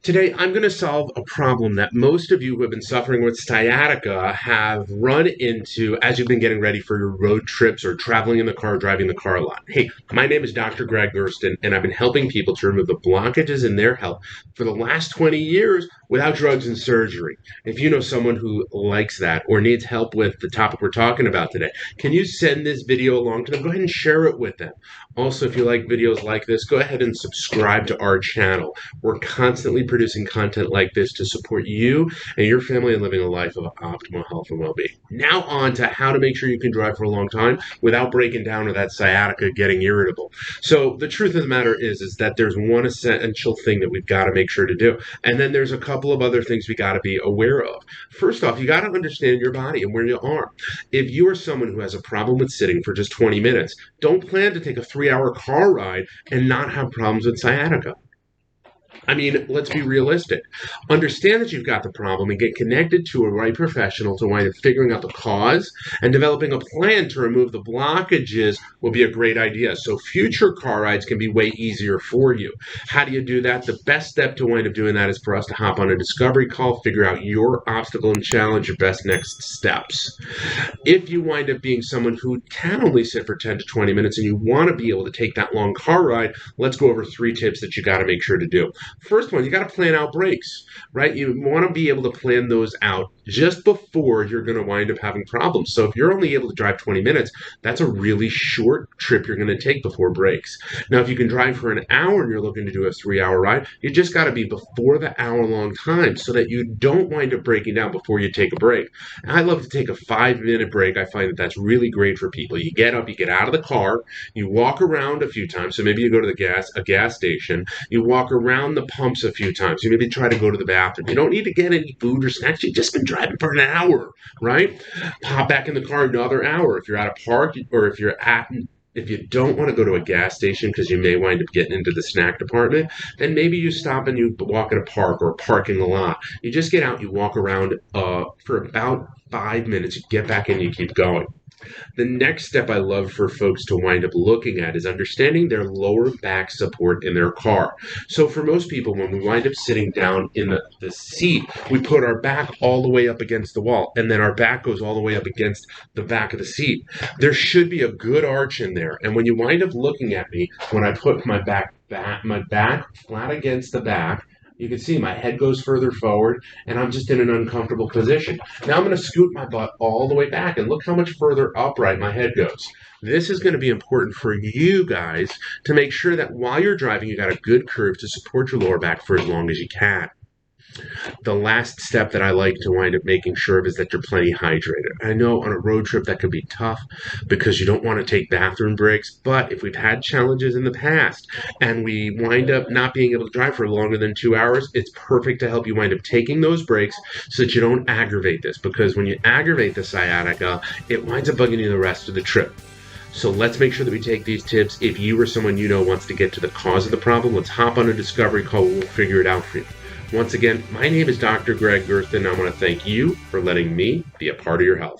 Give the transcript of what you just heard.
Today, I'm going to solve a problem that most of you who have been suffering with sciatica have run into as you've been getting ready for your road trips or traveling in the car, driving the car a lot. Hey, my name is Dr. Gregg Gerstin, and I've been helping people to remove the blockages in their health for the last 20 years without drugs and surgery. If you know someone who likes that or needs help with the topic we're talking about today, can you send this video along to them? Go ahead and share it with them. Also, if you like videos like this, go ahead and subscribe to our channel. We're constantly producing content like this to support you and your family in living a life of optimal health and well-being. Now on to how to make sure you can drive for a long time without breaking down or that sciatica getting irritable. So the truth of the matter is that there's one essential thing that we've got to make sure to do. And then there's a couple of other things we got to be aware of. First off, you got to understand your body and where you are. If you are someone who has a problem with sitting for just 20 minutes, don't plan to take a 3-hour car ride and not have problems with sciatica. I mean, let's be realistic. Understand that you've got the problem and get connected to a right professional to wind up figuring out the cause, and developing a plan to remove the blockages will be a great idea. So future car rides can be way easier for you. How do you do that? The best step to wind up doing that is for us to hop on a discovery call, figure out your obstacle and challenge, your best next steps. If you wind up being someone who can only sit for 10 to 20 minutes and you want to be able to take that long car ride, let's go over 3 tips that you got to make sure to do. First one, you got to plan out breaks, right? You want to be able to plan those out just before you're going to wind up having problems. So if you're only able to drive 20 minutes, that's a really short trip you're going to take before breaks. Now, if you can drive for an hour and you're looking to do a 3-hour ride, you just got to be before the hour-long time so that you don't wind up breaking down before you take a break. And I love to take a 5-minute break. I find that that's really great for people. You get up, you get out of the car, you walk around a few times. So maybe you go to a gas station, you walk around the pumps a few times. You maybe try to go to the bathroom. You don't need to get any food or snacks. You've just been driving for an hour, right? Pop back in the car another hour. If you're at a park or if you don't want to go to a gas station because you may wind up getting into the snack department, then maybe you stop and you walk at a park or a parking lot. You just get out, you walk around for about 5 minutes, you get back in, you keep going. The next step I love for folks to wind up looking at is understanding their lower back support in their car. So for most people, when we wind up sitting down in the seat, we put our back all the way up against the wall, and then our back goes all the way up against the back of the seat. There should be a good arch in there. And when you wind up looking at me, when I put my back flat against the back, you can see my head goes further forward, and I'm just in an uncomfortable position. Now I'm going to scoot my butt all the way back, and look how much further upright my head goes. This is going to be important for you guys to make sure that while you're driving, you got a good curve to support your lower back for as long as you can. The last step that I like to wind up making sure of is that you're plenty hydrated. I know on a road trip that could be tough because you don't want to take bathroom breaks, but if we've had challenges in the past and we wind up not being able to drive for longer than 2 hours, it's perfect to help you wind up taking those breaks so that you don't aggravate this, because when you aggravate the sciatica, it winds up bugging you the rest of the trip. So let's make sure that we take these tips. If you or someone you know wants to get to the cause of the problem, let's hop on a discovery call. We'll figure it out for you. Once again, my name is Dr. Gregg Gerstin, and I want to thank you for letting me be a part of your health.